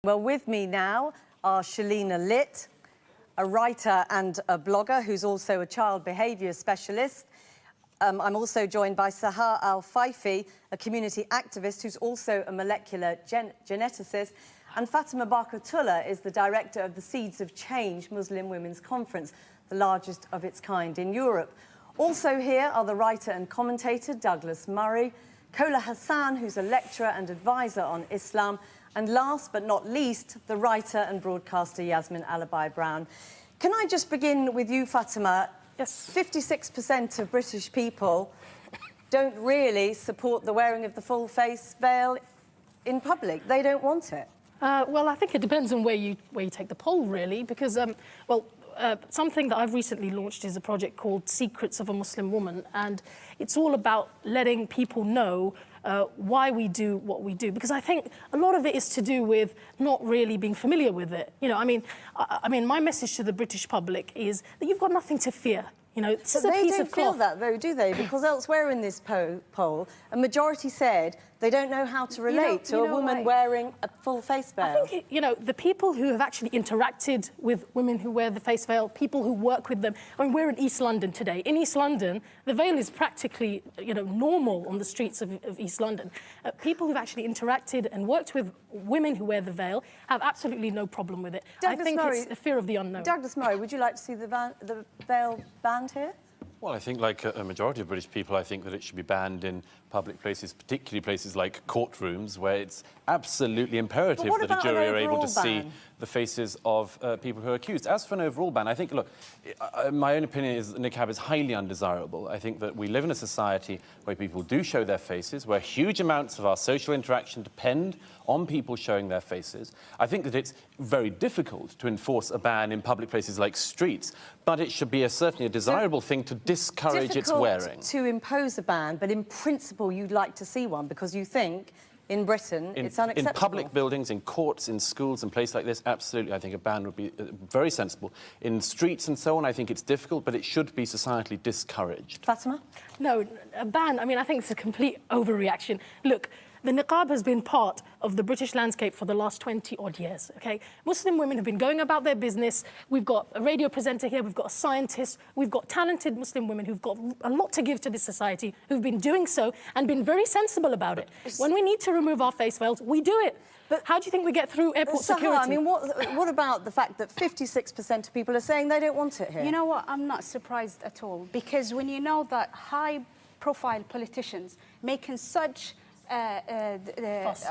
Well, with me now are Shalina Litt, a writer and a blogger who's also a child behaviour specialist. I'm also joined by Sahar Al-Faifi, a community activist who's also a molecular geneticist. And Fatima Barkatullah is the director of the Seeds of Change Muslim Women's Conference, the largest of its kind in Europe. Also here are the writer and commentator Douglas Murray, Kola Hassan, who's a lecturer and advisor on Islam, and last but not least, the writer and broadcaster Yasmin Alabai-Brown. Can I just begin with you, Fatima? Yes. 56% of British people don't really support the wearing of the full face veil in public. They don't want it. Well, I think it depends on where you take the poll, really, because, something that I've recently launched is a project called Secrets of a Muslim Woman, and it's all about letting people know why we do what we do, because I think a lot of it is to do with not really being familiar with it. You know, I mean, my message to the British public is that you've got nothing to fear. You know, this is a piece of cloth. They don't feel that, though, do they? Because elsewhere in this poll, a majority said they don't know how to relate to a woman wearing a full face veil. I think, you know, the people who have actually interacted with women who wear the face veil, people who work with them. I mean, we're in East London today. In East London, the veil is practically, you know, normal on the streets of East London. People who've actually interacted and worked with women who wear the veil have absolutely no problem with it. I think it's the fear of the unknown. Douglas Murray, would you like to see the veil banned here? Well, I think, like a majority of British people, I think that it should be banned in public places, particularly places like courtrooms, where it's absolutely imperative that a jury are able to see the faces of people who are accused. As for an overall ban, I think, look, my own opinion is that niqab is highly undesirable. I think that we live in a society where people do show their faces, where huge amounts of our social interaction depend on people showing their faces. I think that it's very difficult to enforce a ban in public places like streets, but it should be certainly a desirable thing to discourage its wearing. To impose a ban, but in principle you'd like to see one because you think in Britain it's unacceptable. In public buildings, in courts, in schools, in places like this, absolutely, I think a ban would be very sensible. In streets and so on, I think it's difficult, but it should be societally discouraged. Fatima? No, a ban, I mean, I think it's a complete overreaction. Look, the niqab has been part of the British landscape for the last 20-odd years, OK? Muslim women have been going about their business. We've got a radio presenter here, we've got a scientist, we've got talented Muslim women who've got a lot to give to this society, who've been doing so and been very sensible about it. When we need to remove our face veils, we do it. But how do you think we get through airport security? I mean, what about the fact that 56% of people are saying they don't want it here? You know what? I'm not surprised at all, because when you know that high-profile politicians making such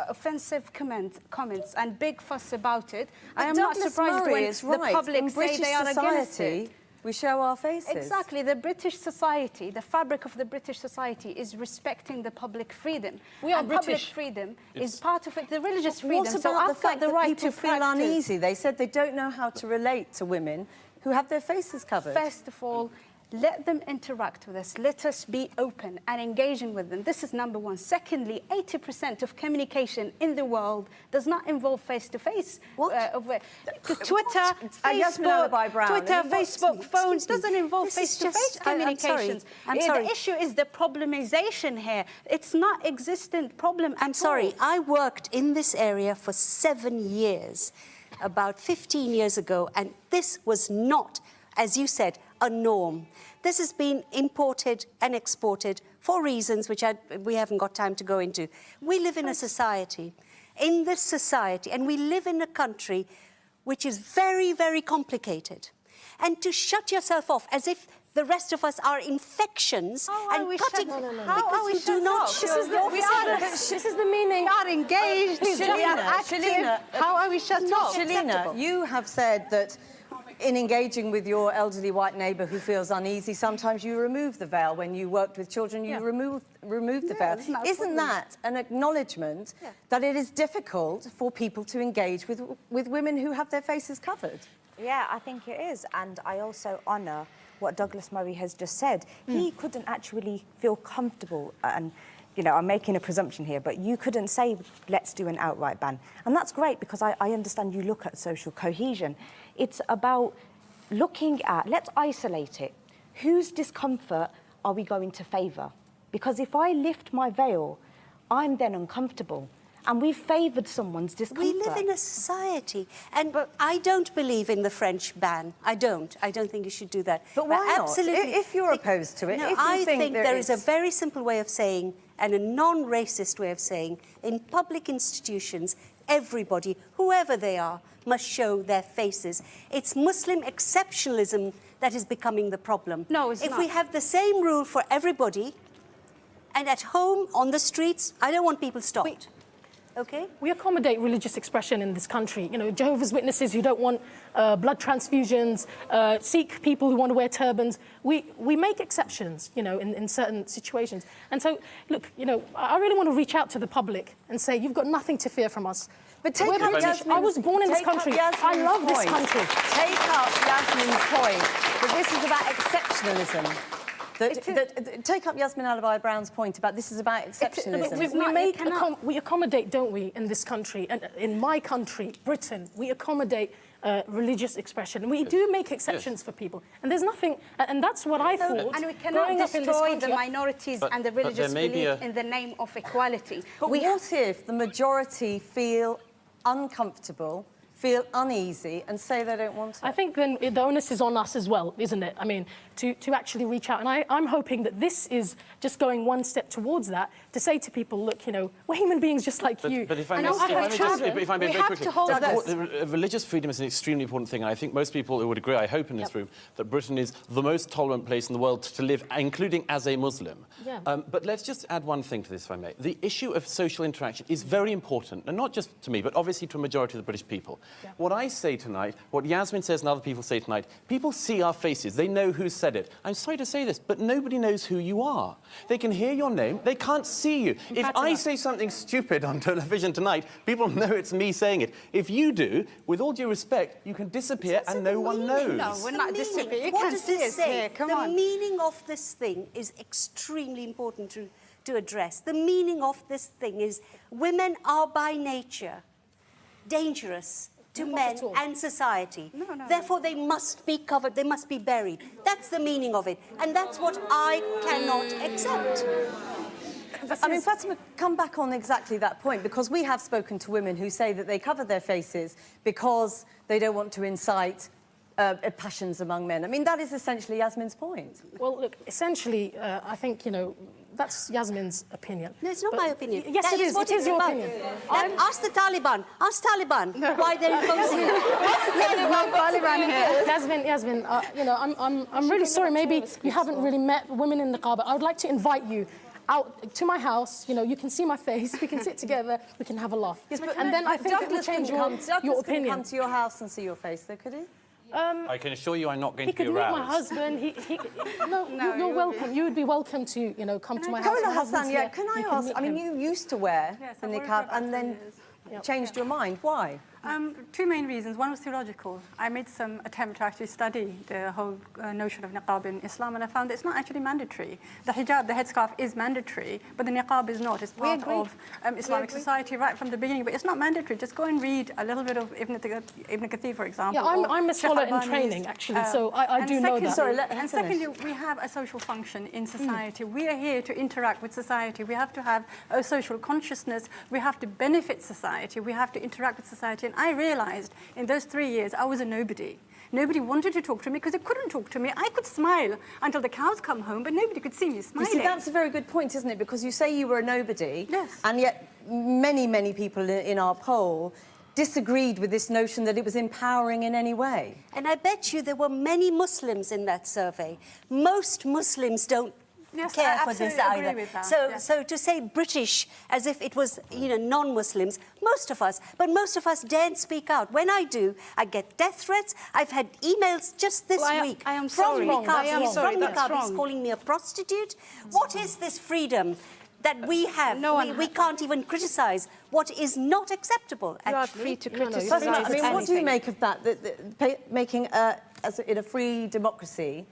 offensive comments and big fuss about it, I am not surprised when the public say they are against it. We show our faces. Exactly. The British society, the fabric of the British society is respecting the public freedom. We are British. Public freedom is part of it, the religious freedom. What about the fact that people feel practice. uneasy? They said they don't know how to relate to women who have their faces covered. First of all, let them interact with us. Let us be open and engaging with them. This is number one. Secondly, 80% of communication in the world does not involve face-to-face. Twitter, Facebook, phones doesn't involve face-to-face communications. The issue is the problemization here. It's not existent problem at all. I'm sorry. I worked in this area for 7 years, about 15 years ago, and this was not, as you said, a norm. This has been imported and exported for reasons which we haven't got time to go into. We live in a society, in this society, and we live in a country which is very, very complicated. And to shut yourself off as if the rest of us are infections and cutting... How are we shut off? This is the meaning. We are engaged, we are active. How are we shut off? Shalina, you have said that in engaging with your elderly white neighbour who feels uneasy, sometimes you remove the veil. When you worked with children, you remove the veil. Isn't that an acknowledgement that it is difficult for people to engage with women who have their faces covered? Yeah, I think it is. And I also honour what Douglas Murray has just said. He couldn't actually feel comfortable, and you know, I'm making a presumption here, but you couldn't say, let's do an outright ban. And that's great, because I understand you look at social cohesion. It's about looking at, let's isolate it. Whose discomfort are we going to favour? Because if I lift my veil, I'm then uncomfortable. and we've favoured someone's discomfort. We live in a society, but I don't believe in the French ban. I don't think you should do that. But why not? Absolutely, If you're opposed to it, no, if you I think there is a it's- very simple way of saying, and a non-racist way of saying, in public institutions, everybody, whoever they are, must show their faces. It's Muslim exceptionalism that is becoming the problem. No, it's If not. we have the same rule for everybody, and at home, on the streets, I don't want people stopped. Okay? We accommodate religious expression in this country. You know, Jehovah's Witnesses who don't want blood transfusions, Sikh people who want to wear turbans. We make exceptions, you know, in certain situations. And so, look, you know, I really want to reach out to the public and say, you've got nothing to fear from us. But take We're up British. Yasmin's- I was born in this take up country. I Yasmin's love this point. country. Take up Yasmin's point that this is about exceptionalism. Take up Yasmin Alibhai-Brown's point about this is about exceptionalism. We accommodate, don't we, in this country, and in my country, Britain, we accommodate religious expression. We do make exceptions for people, and there's nothing, and that's what I thought. And we cannot growing up in this destroy country. the minorities and the religious there may be belief in the name of equality. But what if the majority feel uncomfortable, feel uneasy and say they don't want it? I think then the onus is on us as well, isn't it? I mean, to actually reach out. And I'm hoping that this is just going one step towards that, to say to people, look, you know, we're human beings just like you. But if I And may, I have if children. I may We very have quickly, to hold religious freedom is an extremely important thing, and I think most people who would agree, I hope in this room, that Britain is the most tolerant place in the world to live, including as a Muslim. Yeah. But let's just add one thing to this, if I may. The issue of social interaction is very important, and not just to me, but obviously to a majority of the British people. Yeah. What I say tonight, what Yasmin says and other people say tonight, people see our faces, they know who said it. I'm sorry to say this, but nobody knows who you are. They can hear your name, they can't see you. If I say something stupid on television tonight, people know it's me saying it. If you do, with all due respect, you can disappear and no one knows. No, we're not disappearing. You What can does see this us say? here. Come the on. meaning of this thing is extremely important to address. The meaning of this thing is women are by nature dangerous to men at all. and society. No. Therefore, they must be covered, they must be buried. That's the meaning of it. And that's what I cannot accept. I mean, Fatima, come back on exactly that point, because we have spoken to women who say that they cover their faces because they don't want to incite passions among men. I mean, that is essentially Yasmin's point. Well, look, essentially, I think, you know, that's Yasmin's opinion. No, it's not my opinion. Yes, That it is. what It is it's your about. opinion. Ask the Taliban. Ask Taliban why they're imposing it. Yasmin, you know, I'm really sorry. Maybe you haven't really met women in Niqab. I would like to invite you out to my house. You know, you can see my face. We can sit together. We can have a laugh. And then I think it will change your opinion. Come to your house and see your face, though, could he? I can assure you I'm not going He to be could meet aroused. my husband. You're welcome. You would be welcome to, you know, come to my house. Kamala My husband's Hassan, yeah, here. can I You ask, meet I mean, him. you used to wear Yes, the I've worn it niqab for and then changed your mind. Why? Two main reasons. One was theological. I made some attempt to actually study the whole notion of niqab in Islam, and I found that it's not actually mandatory. The hijab, the headscarf, is mandatory, but the niqab is not. It's part of Islamic society right from the beginning, but it's not mandatory. Just go and read a little bit of Ibn Kathir, for example. Yeah, I'm a scholar in training, actually, so I do know that. Sorry, let him And finish. secondly, we have a social function in society. We are here to interact with society. We have to have a social consciousness. We have to benefit society. We have to interact with society. And I realized in those 3 years, I was a nobody. Nobody wanted to talk to me because they couldn't talk to me. I could smile until the cows come home, but nobody could see me You smiling. see, that's a very good point, isn't it? Because you say you were a nobody, Yes. and yet many people in our poll disagreed with this notion that it was empowering in any way. And I bet you there were many Muslims in that survey. Most Muslims don't Yes, care I for this absolutely agree either. with that, So, yes. so to say British as if it was, you know, non-Muslims, most of us daren't speak out. When I do, I get death threats. I've had emails just this week I am from sorry. Niqab. I am He's sorry, from that's Niqab. He's wrong. calling me a prostitute. What is this freedom that we have? No one we can't even criticize what is not acceptable, You are actually. free to No, no, criticize. you're Fatima, I mean, what do you anything. make of that? Making, in a free democracy,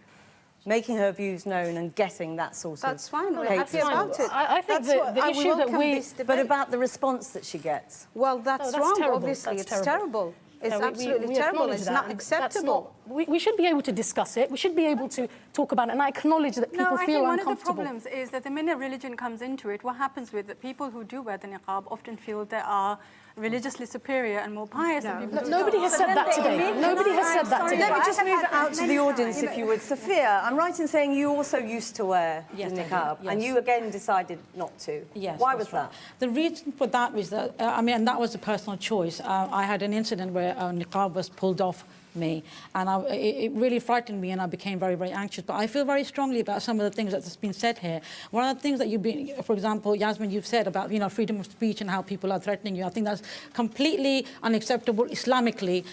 making her views known and getting that sort That's of fine. We're hate happy response. about it. I think That's the I issue that welcome we... this debate. But about the response that she gets. Well, that's that's wrong, terrible. obviously. That's It's terrible. terrible. It's Yeah, we absolutely terrible. acknowledge It's that, not and acceptable. we should be able to discuss it. We should be able to talk about it. And I acknowledge that people feel one uncomfortable. of the problems is that the minute religion comes into it, what happens with the people who do wear the niqab often feel they are religiously superior and more pious than people who Nobody don't. has said that today. Nobody has said that today. Let me just move it out to the audience, if you would. Sophia, I'm right in saying you also used to wear the niqab, and you again decided not to. Yes. Why was that? The reason for that was that, I mean, that was a personal choice. I had an incident where niqab was pulled off me, and it really frightened me, and I became very, very anxious. But I feel very strongly about some of the things that's been said here. One of the things that you've been, for example, Yasmin, you've said about, you know, freedom of speech and how people are threatening you. I think that's completely unacceptable Islamically.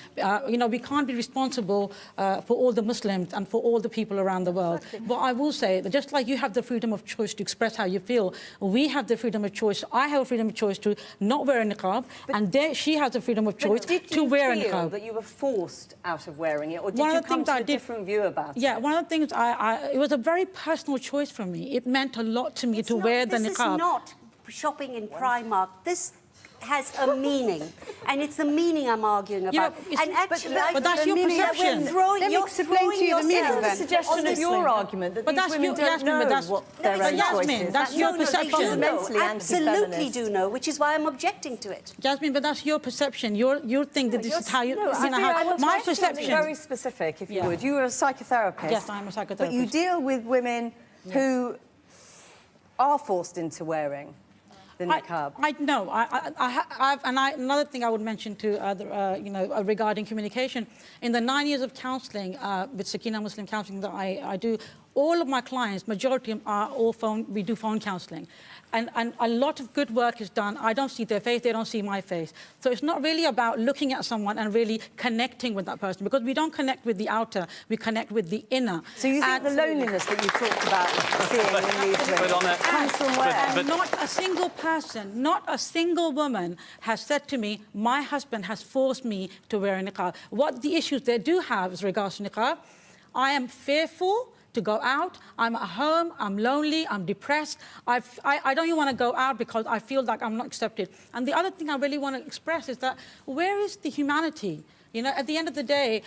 You know, we can't be responsible for all the Muslims and for all the people around the world. Exactly. But I will say that just like you have the freedom of choice to express how you feel, we have the freedom of choice. I have a freedom of choice to not wear a niqab, and she has the freedom of choice to wear a niqab. Did you feel that you were forced out of wearing it, or did you come to a different view about it? Yeah, one of the things, it was a very personal choice for me. It meant a lot to me to wear the niqab. This is not shopping in Primark. This has a meaning, and it's the meaning I'm arguing about. And actually, but that's your perception. Let me explain to you the meaning It's then. a suggestion of your argument that these women don't know what their own choice is. That's your perception. They absolutely do know, which is why I'm objecting to it. Jasmine, but that's your perception. You think that this is how you... My perception... Very specific, if you would. You were a psychotherapist. Yes, I'm a psychotherapist. But you deal with women who are forced into wearing the niqab. Another thing I would mention to regarding communication, in the 9 years of counselling with Sakina Muslim Counselling that I do, all of my clients, majority are all we do phone counselling. And a lot of good work is done. I don't see their face, they don't see my face. So it's not really about looking at someone and really connecting with that person, because we don't connect with the outer, we connect with the inner. So you think the loneliness that you talked about seeing in these women comes from where? And not a single person, not a single woman has said to me, my husband has forced me to wear a niqab. What the issues they do have is regards to niqab, I am fearful to go out, I'm at home, I'm lonely, I'm depressed, I don't even want to go out because I feel like I'm not accepted. And the other thing I really want to express is that where is the humanity? You know, at the end of the day,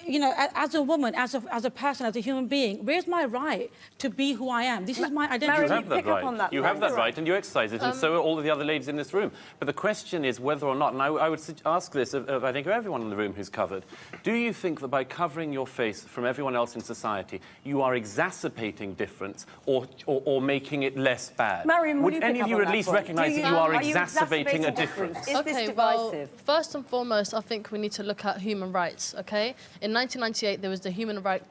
you know, as a woman, as a person, as a human being, where's my right to be who I am? This is my identity. You have that right. You have that right, and you exercise it, and so are all of the other ladies in this room. But the question is whether or not, and I would ask this of I think everyone in the room who's covered, do you think that by covering your face from everyone else in society, you are exacerbating difference or making it less bad? Mariam, would any of you at least recognise that you are exacerbating a difference? Is this divisive? Well, first and foremost, I think we need to look at human rights, okay? In 1998, there was the Human Rights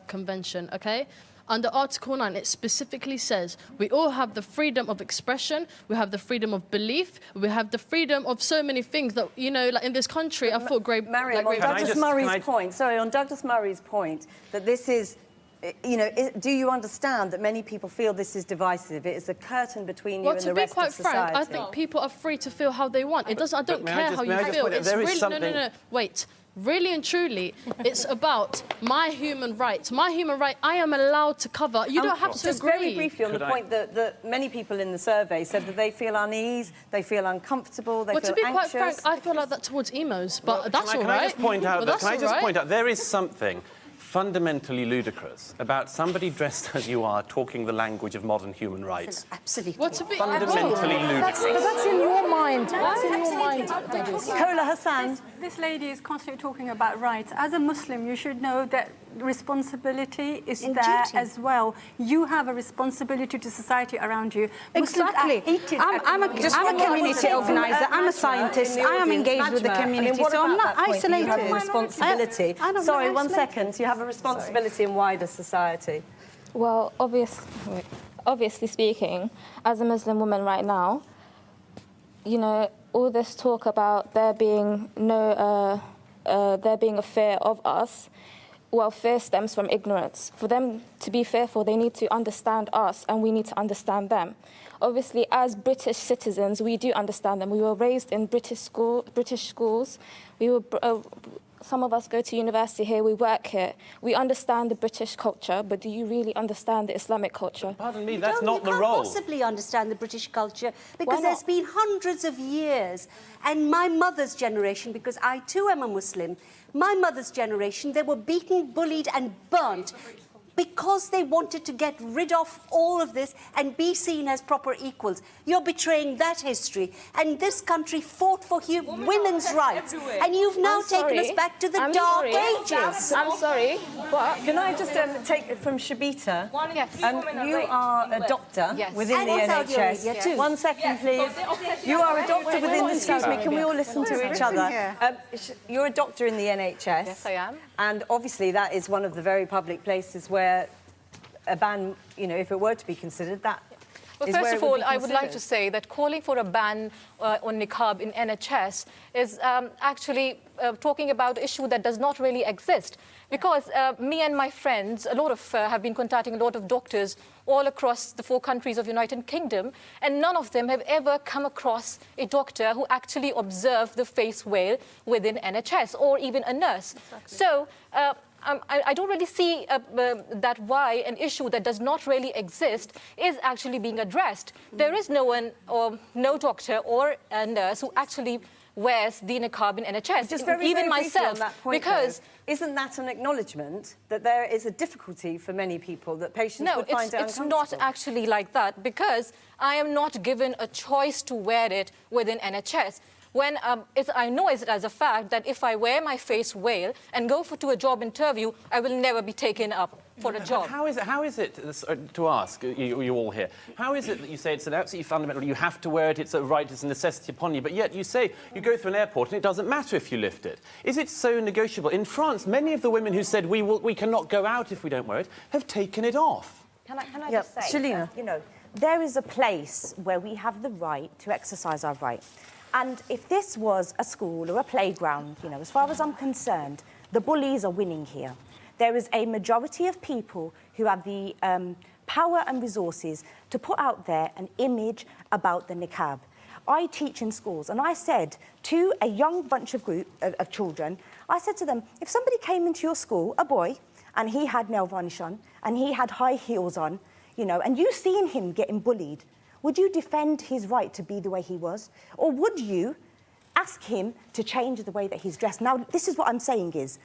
Convention, okay? Under Article 9, it specifically says we all have the freedom of expression, we have the freedom of belief, we have the freedom of so many things that, you know, like in this country, I thought Mariam, on Douglas Murray's point, on Douglas Murray's point, that this is, you know, do you understand that many people feel this is divisive? It is a curtain between you and the rest of society. Well, to be quite frank, I think people are free to feel how they want. It doesn't. I don't care how you feel. It's really no. Wait. Really and truly, it's about my human rights. My human right, I am allowed to cover. You don't have to just agree. Very briefly on the point that many people in the survey said that they feel unease, they feel uncomfortable, they feel anxious. Well, to be quite frank, I feel like that towards emos, but that's all right. Can I just point out, there is something fundamentally ludicrous about somebody dressed as you are talking the language of modern human rights. Absolutely. Well, to be fundamentally ludicrous. That's in your mind. That's in your mind, Douglas. Kola Hassan. This lady is constantly talking about rights. As a Muslim, you should know that responsibility is there as well. You have a responsibility to society around you. Exactly. I'm a community organizer. I'm a scientist. I am engaged with the community, so I'm not isolated. You have a responsibility. Sorry, 1 second. You have a responsibility in wider society. Well, obviously speaking, as a Muslim woman right now, you know, all this talk about there being a fear of us. Well, fear stems from ignorance. For them to be fearful, they need to understand us, and we need to understand them. Obviously, as British citizens, we do understand them. We were raised in British schools. We were some of us go to university here, we work here. We understand the British culture, but do you really understand the Islamic culture? Pardon me, that's not the role. You can't possibly understand the British culture because there's been hundreds of years. And my mother's generation, because I too am a Muslim, my mother's generation, they were beaten, bullied and burnt because they wanted to get rid of all of this and be seen as proper equals. You're betraying that history. And this country fought for women's rights. And you've now taken us back to the dark ages. I'm sorry, but... Can I just take it from Shabita? Yes. You are a doctor within the NHS. 1 second, please. You are a doctor within the... Excuse me, can we all listen to each other? You're a doctor in the NHS. Yes, I am. And obviously that is one of the very public places where a ban, you know, if it were to be considered, that Well, first of all, I would like to say that calling for a ban on niqab in NHS is actually talking about an issue that does not really exist. Because me and my friends, a lot of have been contacting a lot of doctors all across the 4 countries of United Kingdom, and none of them have ever come across a doctor who actually observed the face veil within NHS, or even a nurse. Exactly. So I don't really see that why an issue that does not really exist is actually being addressed. There is no one, or no doctor or a nurse who actually wears the niqab in NHS. Just very, even very myself, on that point, because isn't that an acknowledgement that there is a difficulty for many people, that patients would find it uncomfortable? No, it's not actually like that, because I am not given a choice to wear it within NHS. When I know it as a fact that if I wear my face veil and go to a job interview, I will never be taken up for a job. How is it to ask, you all here, how is it that you say it's an absolutely fundamental, you have to wear it, it's a right, it's a necessity upon you, but yet you say you go through an airport and it doesn't matter if you lift it? Is it so negotiable? In France, many of the women who said we cannot go out if we don't wear it have taken it off. Can I just say, Shalina. You know, there is a place where we have the right to exercise our right. And if this was a school or a playground, you know, as far as I'm concerned, the bullies are winning here. There is a majority of people who have the power and resources to put out there an image about the niqab. I teach in schools, and I said to a young bunch of children, I said to them, if somebody came into your school, a boy, and he had nail varnish on, and he had high heels on, you know, and you've seen him getting bullied, would you defend his right to be the way he was? Or would you ask him to change the way that he's dressed? Now, this is what I'm saying is,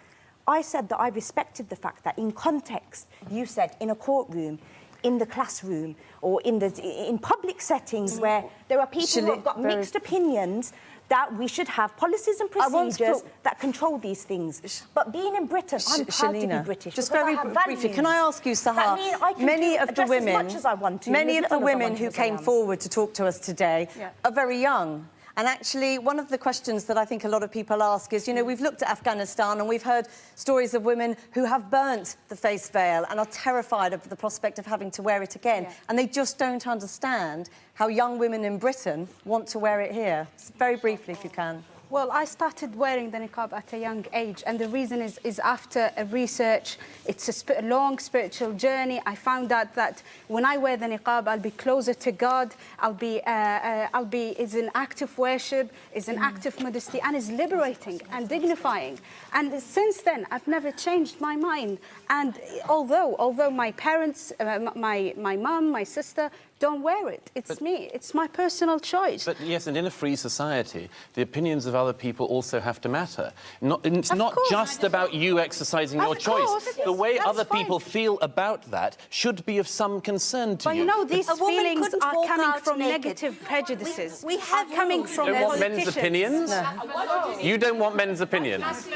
I said that I respected the fact that in context, you said in a courtroom, in the classroom, or in public settings where there are people who have got mixed opinions, that we should have policies and procedures that control these things. But being in Britain, I'm proud to be British. Just very briefly, can I ask you, Sahar, many of the women who came forward to talk to us today are very young. And actually, one of the questions that I think a lot of people ask is, you know, we've looked at Afghanistan and we've heard stories of women who have burnt the face veil and are terrified of the prospect of having to wear it again. Yeah. And they just don't understand how young women in Britain want to wear it here. Very briefly, if you can. Well, I started wearing the niqab at a young age, and the reason is after a research. It's a long spiritual journey. I found out that when I wear the niqab, I'll be closer to God. It's an act of worship, it's an act of modesty, and it's liberating and dignifying. And since then, I've never changed my mind. And although my parents, my mum, my sister, don't wear it. It's me. It's my personal choice. But yes, and in a free society, the opinions of other people also have to matter. It's not just about you exercising your choice. The way other people feel about that should be of some concern to you. But you know, these feelings are coming from negative prejudices. We have coming from you don't want men's opinions? No. You don't want men's opinions?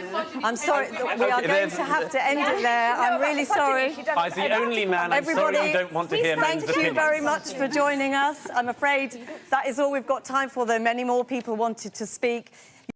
I'm sorry, we are going to have to end it there. I'm really sorry. As the only man, I'm sorry you don't want to hear men's opinions. Thank you very much for joining us. I'm afraid that is all we've got time for, though many more people wanted to speak.